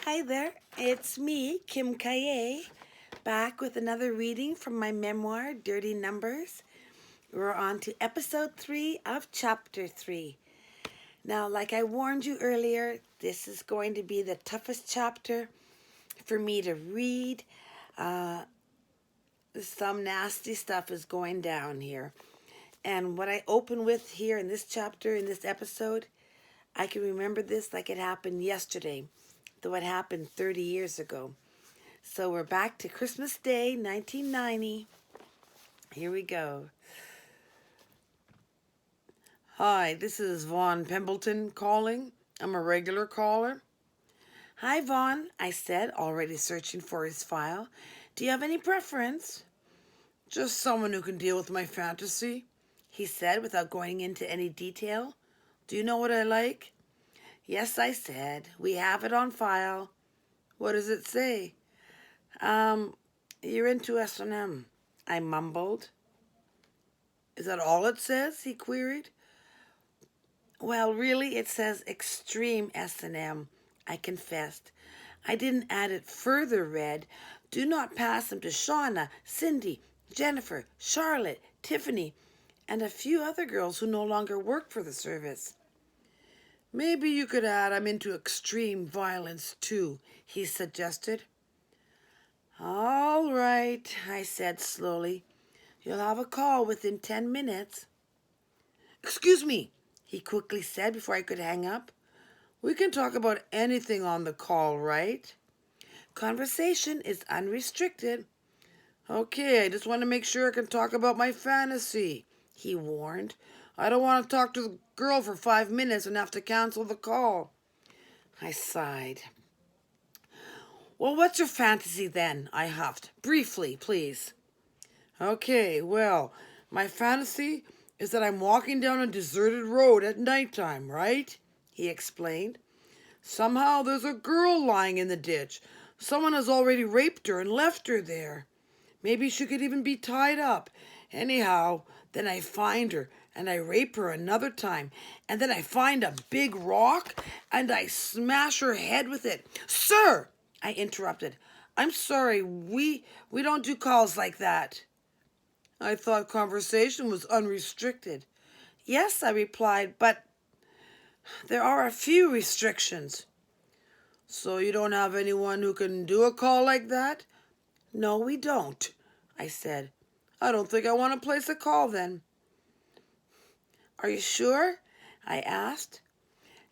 Hi there, it's me, Kim Kaye, back with another reading from my memoir, Dirty Numbers. We're on to episode 3 of chapter 3. Now, like I warned you earlier, this is going to be the toughest chapter for me to read. Some nasty stuff is going down here. And what I open with here in this chapter, in this episode, I can remember this like it happened yesterday, though it happened 30 years ago. So we're back to Christmas Day, 1990. Here we go. Hi, this is Vaughn Pembleton calling. I'm a regular caller. Hi, Vaughn, I said, already searching for his file. Do you have any preference? Just someone who can deal with my fantasy, he said without going into any detail. Do you know what I like? Yes, I said. We have it on file. What does it say? You're into S&M, I mumbled. Is that all it says? He queried. Well, really, it says extreme S&M, I confessed. I didn't add it further read. Do not pass them to Shauna, Cindy, Jennifer, Charlotte, Tiffany, and a few other girls who no longer work for the service. Maybe you could add I'm into extreme violence too, he suggested. All right, I said slowly. You'll have a call within 10 minutes. Excuse me, he quickly said before I could hang up. We can talk about anything on the call, right? Conversation is unrestricted. Okay, I just want to make sure I can talk about my fantasy, he warned. I don't want to talk to the girl for 5 minutes and have to cancel the call. I sighed. Well, what's your fantasy then? I huffed. Briefly, please. Okay, well, my fantasy is that I'm walking down a deserted road at nighttime, right? He explained. Somehow there's a girl lying in the ditch. Someone has already raped her and left her there. Maybe she could even be tied up. Anyhow, then I find her and I rape her another time. And then I find a big rock and I smash her head with it. Sir, I interrupted. I'm sorry, we don't do calls like that. I thought conversation was unrestricted. Yes, I replied, but there are a few restrictions. So you don't have anyone who can do a call like that? No, we don't, I said. I don't think I want to place a call then. Are you sure? I asked.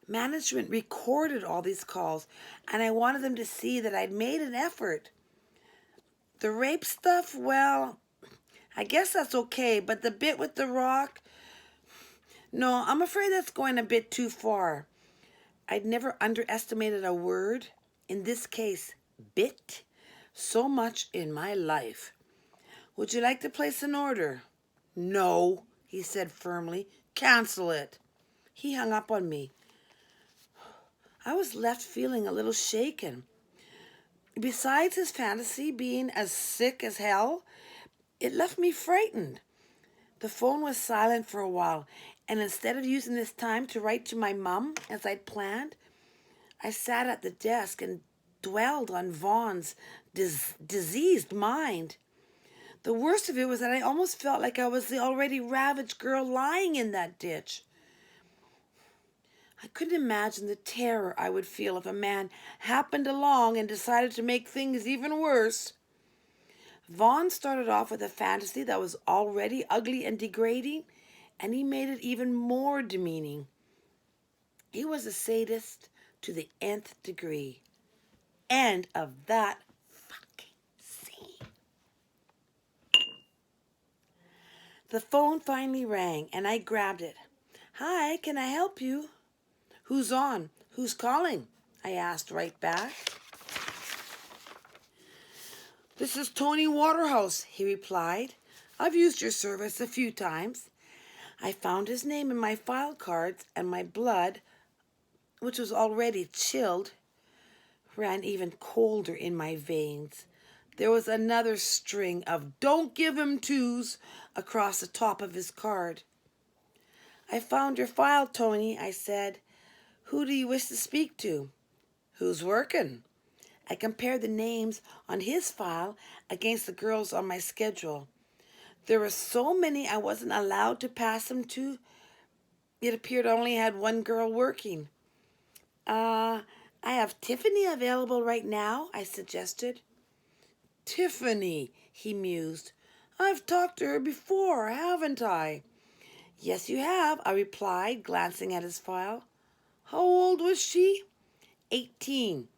Management recorded all these calls, and I wanted them to see that I'd made an effort. The rape stuff, well, I guess that's okay, but the bit with the rock, no, I'm afraid that's going a bit too far. I'd never underestimated a word, in this case, bit, so much in my life. Would you like to place an order? No, he said firmly. Cancel it. He hung up on me. I was left feeling a little shaken. Besides his fantasy being as sick as hell, it left me frightened. The phone was silent for a while, and instead of using this time to write to my mum, as I'd planned, I sat at the desk and dwelled on Vaughn's diseased mind. The worst of it was that I almost felt like I was the already ravaged girl lying in that ditch. I couldn't imagine the terror I would feel if a man happened along and decided to make things even worse. Vaughn started off with a fantasy that was already ugly and degrading, and he made it even more demeaning. He was a sadist to the nth degree. End of that fucking scene. The phone finally rang, and I grabbed it. Hi, can I help you? Who's on? Who's calling? I asked right back. This is Tony Waterhouse, he replied. I've used your service a few times. I found his name in my file cards, and my blood, which was already chilled, ran even colder in my veins. There was another string of "Don't give him twos" across the top of his card. I found your file, Tony, I said. Who do you wish to speak to? Who's working? I compared the names on his file against the girls on my schedule. There were so many I wasn't allowed to pass them to. It appeared I only had one girl working. I have Tiffany available right now, I suggested. Tiffany, he mused. I've talked to her before, haven't I? Yes, you have, I replied, glancing at his file. How old was she? 18.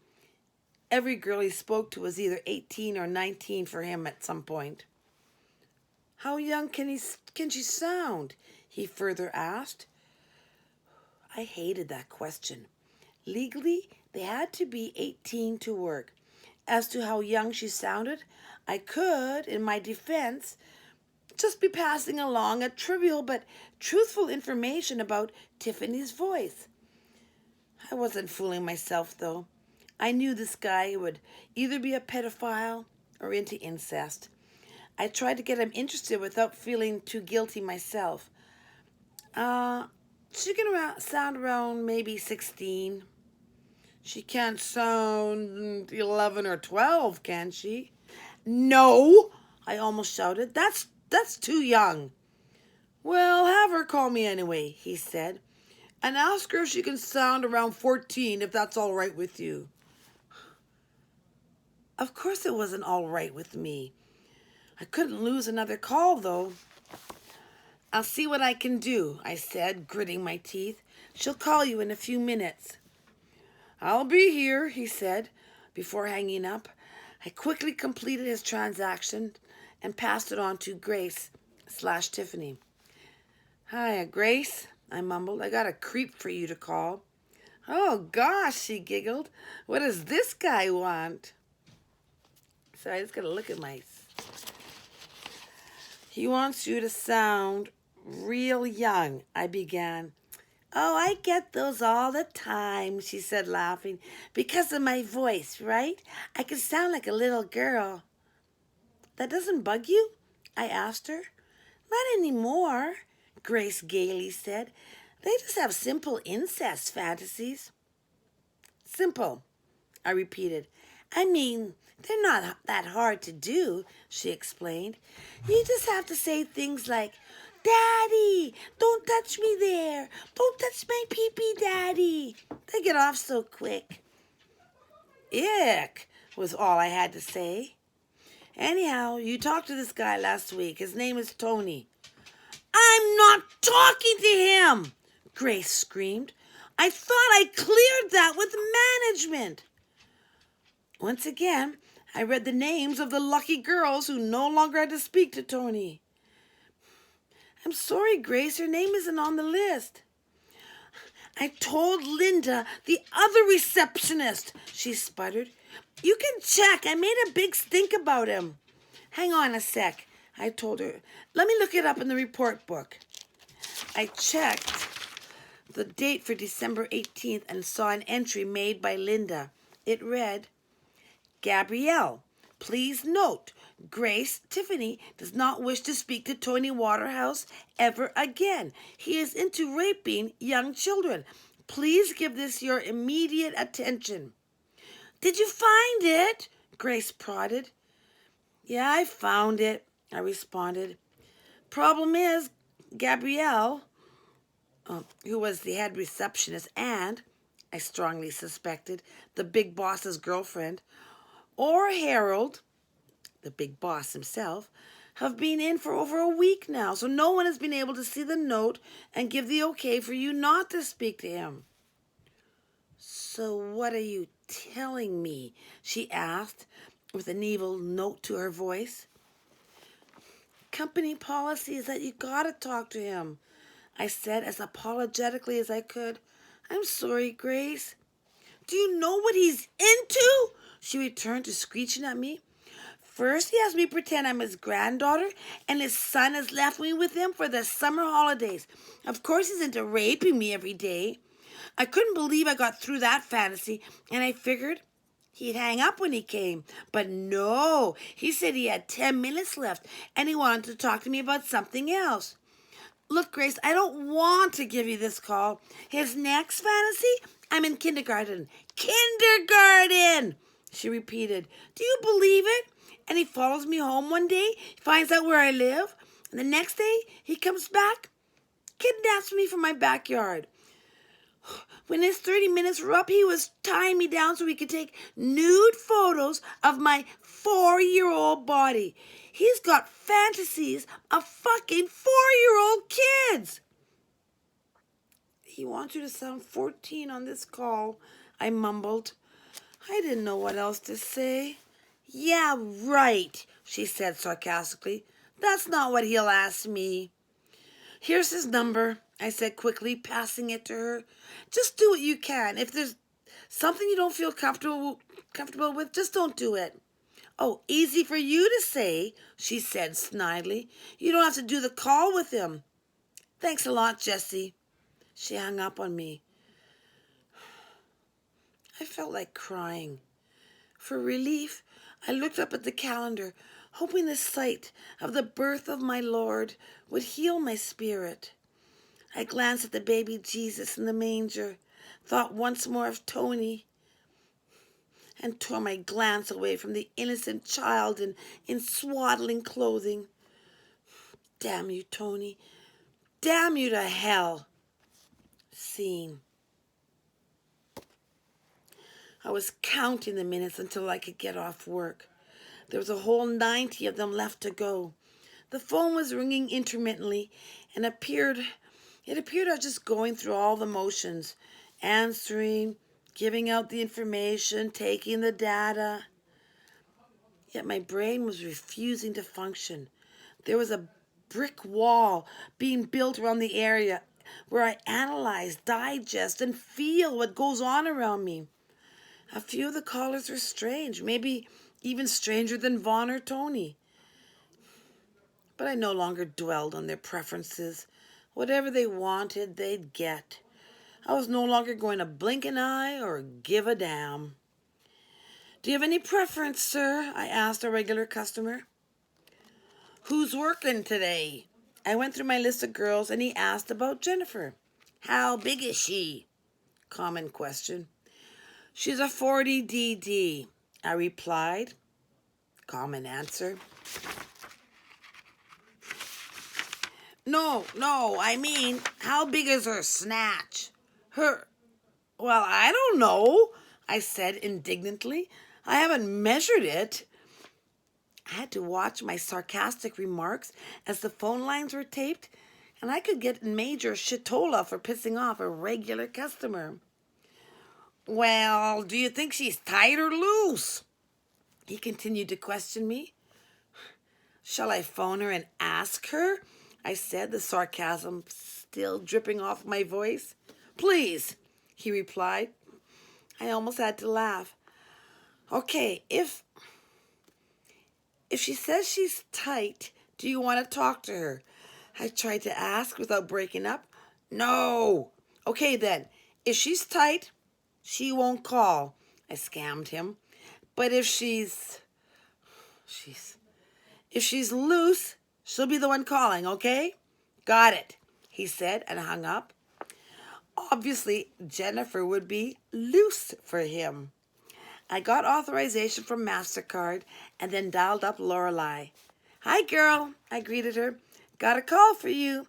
Every girl he spoke to was either 18 or 19 for him at some point. How young can she sound? He further asked. I hated that question. Legally, they had to be 18 to work. As to how young she sounded, I could, in my defense, just be passing along a trivial but truthful information about Tiffany's voice. I wasn't fooling myself, though. I knew this guy would either be a pedophile or into incest. I tried to get him interested without feeling too guilty myself. She can sound around maybe 16. She can't sound 11 or 12, can she? No, I almost shouted. That's too young. Well, have her call me anyway, he said, and ask her if she can sound around 14, if that's all right with you. Of course it wasn't all right with me. I couldn't lose another call, though. I'll see what I can do, I said, gritting my teeth. She'll call you in a few minutes. I'll be here, he said, before hanging up. I quickly completed his transaction and passed it on to Grace/Tiffany. Hi, Grace, I mumbled. I got a creep for you to call. Oh, gosh, she giggled. What does this guy want? Sorry, I just got to look at my... He wants you to sound real young, I began. Oh, I get those all the time, she said, laughing. Because of my voice, right? I can sound like a little girl. That doesn't bug you? I asked her. Not anymore, Grace gaily said. They just have simple incest fantasies. Simple, I repeated. I mean, they're not that hard to do, she explained. You just have to say things like, Daddy, don't touch me there. Don't touch my pee-pee, Daddy. They get off so quick. Ick, was all I had to say. Anyhow, you talked to this guy last week. His name is Tony. I'm not talking to him, Grace screamed. I thought I cleared that with management. Once again, I read the names of the lucky girls who no longer had to speak to Tony. I'm sorry, Grace, your name isn't on the list. I told Linda, the other receptionist, she sputtered. You can check. I made a big stink about him. Hang on a sec, I told her. Let me look it up in the report book. I checked the date for December 18th and saw an entry made by Linda. It read, Gabrielle, please note, Grace Tiffany does not wish to speak to Tony Waterhouse ever again. He is into raping young children. Please give this your immediate attention. Did you find it? Grace prodded. Yeah, I found it, I responded. Problem is, Gabrielle, who was the head receptionist and, I strongly suspected, the big boss's girlfriend, or Harold, the big boss himself, have been in for over a week now, so no one has been able to see the note and give the okay for you not to speak to him. So what are you telling me? She asked, with an evil note to her voice. Company policy is that you gotta talk to him, I said as apologetically as I could. I'm sorry, Grace. Do you know what he's into? She returned to screeching at me. First, he has me pretend I'm his granddaughter, and his son has left me with him for the summer holidays. Of course, he's into raping me every day. I couldn't believe I got through that fantasy, and I figured he'd hang up when he came. But no, he said he had 10 minutes left, and he wanted to talk to me about something else. Look, Grace, I don't want to give you this call. His next fantasy, I'm in kindergarten. Kindergarten! She repeated. Do you believe it? And he follows me home one day, finds out where I live, and the next day he comes back, kidnaps me from my backyard. When his 30 minutes were up, he was tying me down so he could take nude photos of my 4-year-old body. He's got fantasies of fucking 4-year-old kids. He wants you to sound 14 on this call, I mumbled. I didn't know what else to say. Yeah, right, she said sarcastically. That's not what he'll ask me. Here's his number, I said quickly, passing it to her. Just do what you can. If there's something you don't feel comfortable with, just don't do it. Oh, easy for you to say, she said snidely. You don't have to do the call with him. Thanks a lot, Jessie. She hung up on me. I felt like crying. For relief, I looked up at the calendar, hoping the sight of the birth of my Lord would heal my spirit. I glanced at the baby Jesus in the manger, thought once more of Tony, and tore my glance away from the innocent child in swaddling clothing. Damn you, Tony. Damn you to hell. Scene. I was counting the minutes until I could get off work. There was a whole 90 of them left to go. The phone was ringing intermittently, and it appeared I was just going through all the motions, answering, giving out the information, taking the data. Yet my brain was refusing to function. There was a brick wall being built around the area where I analyze, digest, and feel what goes on around me. A few of the callers were strange, maybe even stranger than Vaughn or Tony. But I no longer dwelled on their preferences. Whatever they wanted, they'd get. I was no longer going to blink an eye or give a damn. Do you have any preference, sir? I asked a regular customer. Who's working today? I went through my list of girls and he asked about Jennifer. How big is she? Common question. She's a 40 DD, I replied. Common answer. No, I mean, how big is her snatch? Well, I don't know, I said indignantly. I haven't measured it. I had to watch my sarcastic remarks as the phone lines were taped, and I could get major shitola for pissing off a regular customer. Well, do you think she's tight or loose? He continued to question me. Shall I phone her and ask her? I said, the sarcasm still dripping off my voice. Please, he replied. I almost had to laugh. Okay, if she says she's tight, do you want to talk to her? I tried to ask without breaking up. No. Okay then, if she's tight, she won't call. I scammed him. But if she's loose, she'll be the one calling, okay? Got it, he said and hung up. Obviously, Jennifer would be loose for him. I got authorization from MasterCard and then dialed up Lorelei. Hi, girl, I greeted her. Got a call for you.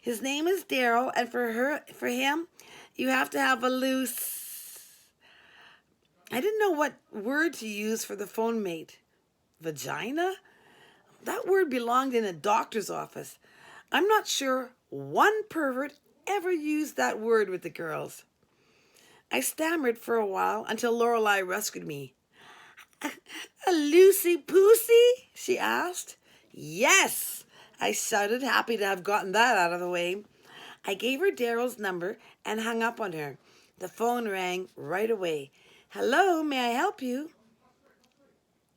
His name is Daryl, and for him, you have to have a loose... I didn't know what word to use for the phone mate. Vagina? That word belonged in a doctor's office. I'm not sure one pervert ever used that word with the girls. I stammered for a while until Lorelei rescued me. A loosey-poosey? She asked. Yes, I shouted, happy to have gotten that out of the way. I gave her Daryl's number and hung up on her. The phone rang right away. Hello, may I help you?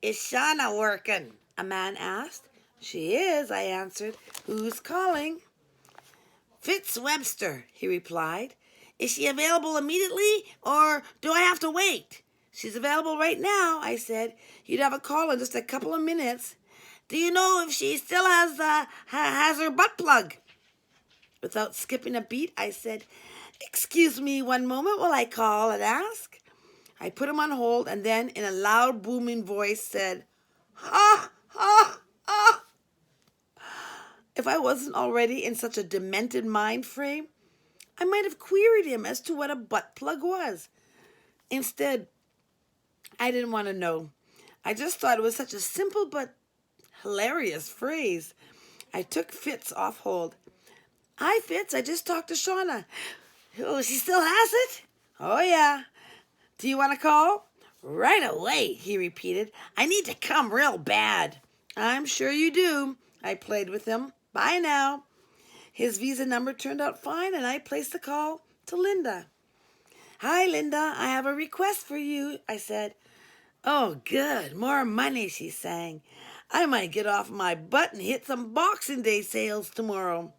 Is Shauna working? A man asked. She is, I answered. Who's calling? Fitz Webster, he replied. Is she available immediately, or do I have to wait? She's available right now, I said. You'd have a call in just a couple of minutes. Do you know if she still has her butt plug? Without skipping a beat, I said, Excuse me one moment while I call and ask. I put him on hold and then, in a loud, booming voice, said, "Ha, ha, ha." If I wasn't already in such a demented mind frame, I might have queried him as to what a butt plug was. Instead, I didn't want to know. I just thought it was such a simple but hilarious phrase. I took Fitz off hold. "Hi, Fitz. I just talked to Shauna." "Oh, she still has it?" "Oh, yeah." "Do you want to call?" "Right away," he repeated. "I need to come real bad." "I'm sure you do." I played with him. "Bye now." His Visa number turned out fine, and I placed the call to Linda. "Hi, Linda. I have a request for you," I said. "Oh, good. More money," she sang. "I might get off my butt and hit some Boxing Day sales tomorrow."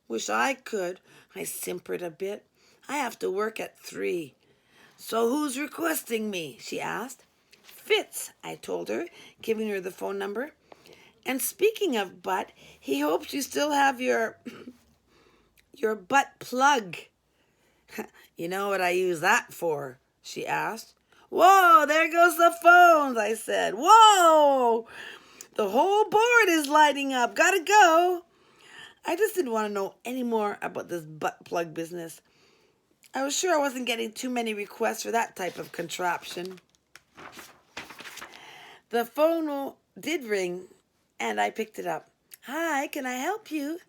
"Wish I could." I simpered a bit. "I have to work at 3. "So who's requesting me?" she asked. "Fitz," I told her, giving her the phone number. "And speaking of butt, he hopes you still have your butt plug." "You know what I use that for?" she asked. "Whoa, there goes the phones," I said. "Whoa! The whole board is lighting up. Gotta go." I just didn't want to know any more about this butt plug business. I was sure I wasn't getting too many requests for that type of contraption. The phone did ring, and I picked it up. "Hi, can I help you?"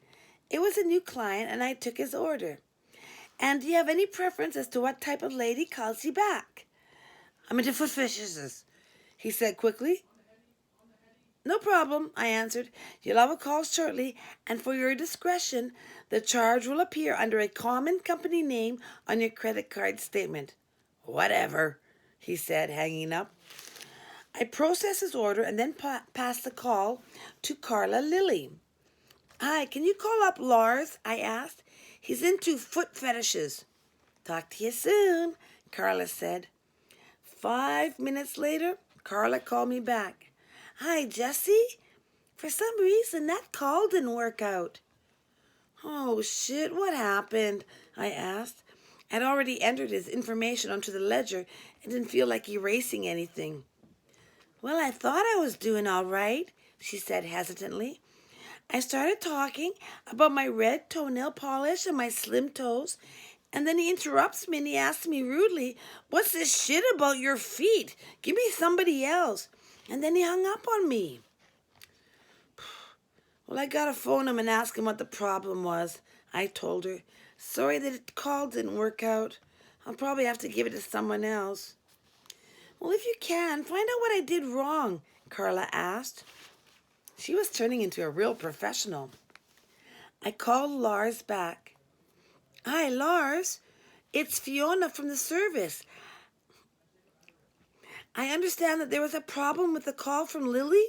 It was a new client, and I took his order. "And do you have any preference as to what type of lady calls you back?" "I'm into foot fetishes," he said quickly. "No problem," I answered. "You'll have a call shortly, and for your discretion, the charge will appear under a common company name on your credit card statement." "Whatever," he said, hanging up. I processed his order and then passed the call to Carla Lilly. "Hi, can you call up Lars?" I asked. "He's into foot fetishes." "Talk to you soon," Carla said. 5 minutes later, Carla called me back. "Hi, Jessie. For some reason, that call didn't work out." "Oh, shit, what happened?" I asked. I'd already entered his information onto the ledger and didn't feel like erasing anything. "Well, I thought I was doing all right," she said hesitantly. I started talking about my red toenail polish and my slim toes, and then he interrupts me and he asks me rudely, "What's this shit about your feet? Give me somebody else." And then he hung up on me. "Well, I gotta phone him and ask him what the problem was," I told her. "Sorry that the call didn't work out. I'll probably have to give it to someone else." "Well, if you can, find out what I did wrong," Carla asked. She was turning into a real professional. I called Lars back. "Hi, Lars. It's Fiona from the service. I understand that there was a problem with the call from Lily."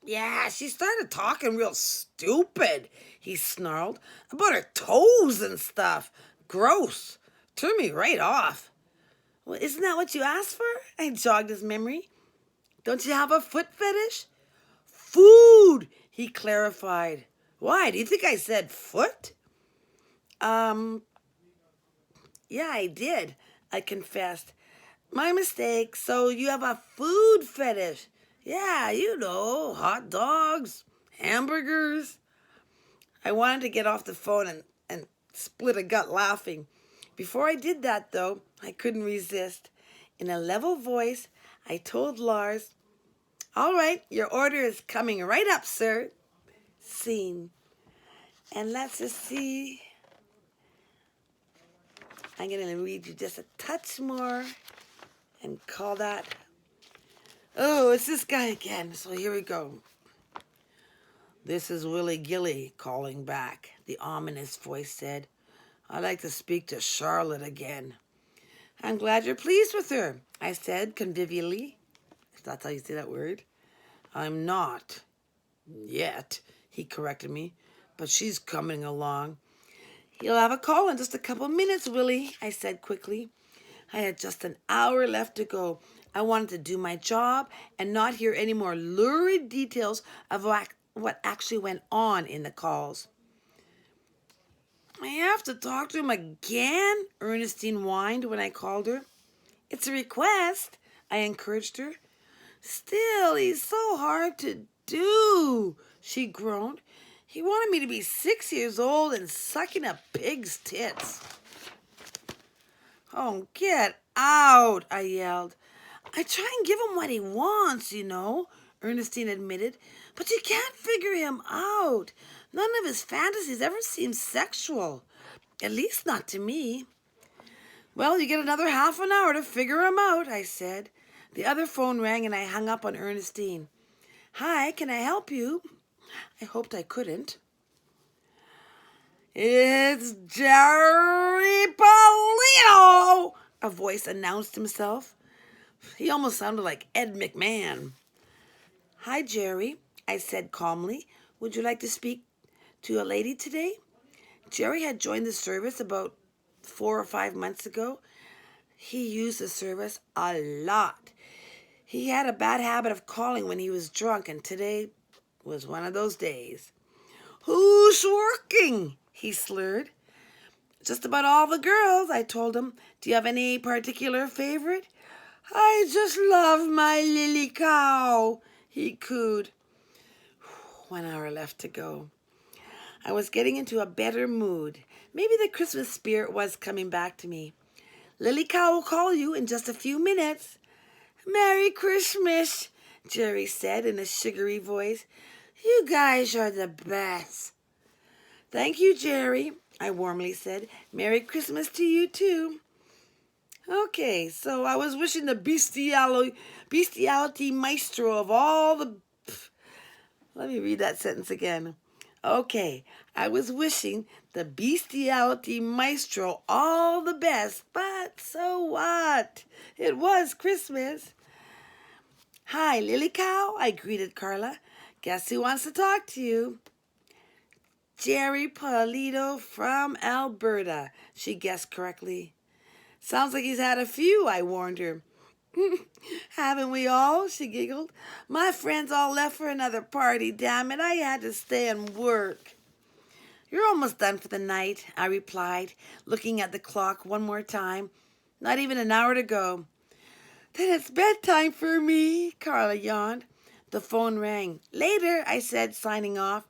"Yeah, she started talking real stupid," he snarled, "about her toes and stuff. Gross. Turned me right off." "Well, isn't that what you asked for?" I jogged his memory. "Don't you have a foot fetish?" "Food," he clarified. "Why, do you think I said foot?" Yeah, I did," I confessed. "My mistake. So you have a food fetish?" "Yeah, you know, hot dogs, hamburgers." I wanted to get off the phone and split a gut laughing. Before I did that, though, I couldn't resist. In a level voice, I told Lars, "All right, your order is coming right up, sir." Scene. And let's just see. I'm going to read you just a touch more and call that. Oh, it's this guy again. So here we go. "This is Willie Gilly calling back," the ominous voice said. "I'd like to speak to Charlotte again." "I'm glad you're pleased with her," I said convivially. If that's how you say that word. "I'm not. Yet," he corrected me. "But she's coming along." "You'll have a call in just a couple minutes, Willie," I said quickly. I had just an hour left to go. I wanted to do my job and not hear any more lurid details of what actually went on in the calls. "I have to talk to him again," Ernestine whined when I called her. It's a request, I encouraged her. Still, he's so hard to do, she groaned. He wanted me to be 6 years old and sucking a pig's tits. Oh, get out, I yelled. I try and give him what he wants, Ernestine admitted, but you can't figure him out. None of his fantasies ever seem sexual, at least not to me. Well, you get another half an hour to figure him out, I said. The other phone rang and I hung up on Ernestine. Hi, can I help you? I hoped I couldn't. It's Jerry Polito, a voice announced himself. He almost sounded like Ed McMahon. Hi, Jerry, I said calmly. Would you like to speak to a lady today? Jerry had joined the service about 4 or 5 months ago. He used the service a lot. He had a bad habit of calling when he was drunk, and today was one of those days. Who's working? He slurred. Just about all the girls, I told him. Do you have any particular favorite? I just love my lily cow, he cooed. 1 hour left to go. I was getting into a better mood. Maybe the Christmas spirit was coming back to me. Lily Cow will call you in just a few minutes. Merry Christmas, Jerry said in a sugary voice. You guys are the best. Thank you, Jerry, I warmly said. Merry Christmas to you, too. Okay, so I was wishing the bestiality maestro of all the... Let me read that sentence again. Okay, I was wishing the bestiality maestro all the best, but so what? It was Christmas. Hi, Lily Cow, I greeted Carla. Guess who wants to talk to you? Jerry Polito from Alberta, she guessed correctly. Sounds like he's had a few, I warned her. Haven't we all? She giggled. My friends all left for another party, damn it. I had to stay and work. You're almost done for the night, I replied, looking at the clock one more time. Not even an hour to go. Then it's bedtime for me, Carla yawned. The phone rang. Later, I said, signing off.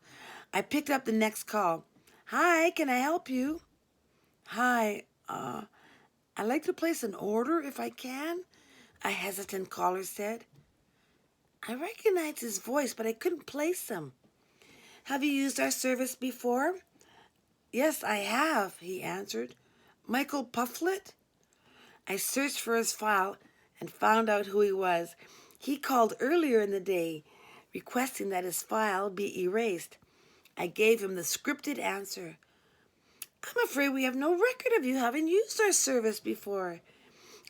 I picked up the next call. Hi, can I help you? Hi, I'd like to place an order if I can, a hesitant caller said. I recognized his voice, but I couldn't place him. Have you used our service before? Yes, I have, he answered. Michael Pufflet? I searched for his file and found out who he was. He called earlier in the day, requesting that his file be erased. I gave him the scripted answer. I'm afraid we have no record of you having used our service before.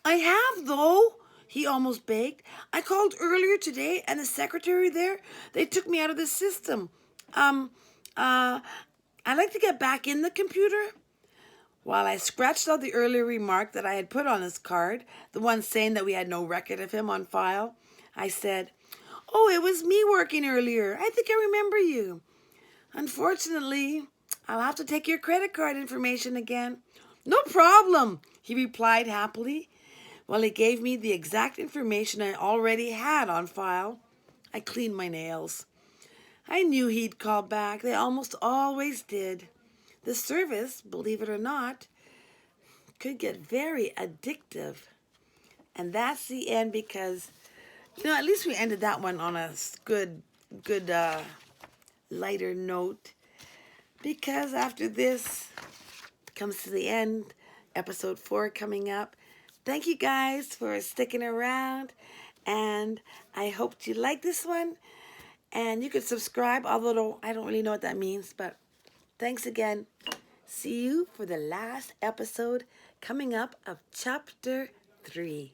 I have, though, he almost begged. I called earlier today, and the secretary there, they took me out of the system. I'd like to get back in the computer. While I scratched out the earlier remark that I had put on his card, the one saying that we had no record of him on file, I said, Oh, it was me working earlier. I think I remember you. Unfortunately, I'll have to take your credit card information again. No problem, he replied happily. While he gave me the exact information I already had on file, I cleaned my nails. I knew he'd call back. They almost always did. The service, believe it or not, could get very addictive. And that's the end because, at least we ended that one on a good, lighter note. Because after this comes to the end, episode 4 coming up. Thank you guys for sticking around. And I hope you like this one. And you can subscribe, although I don't really know what that means. But thanks again. See you for the last episode coming up of Chapter 3.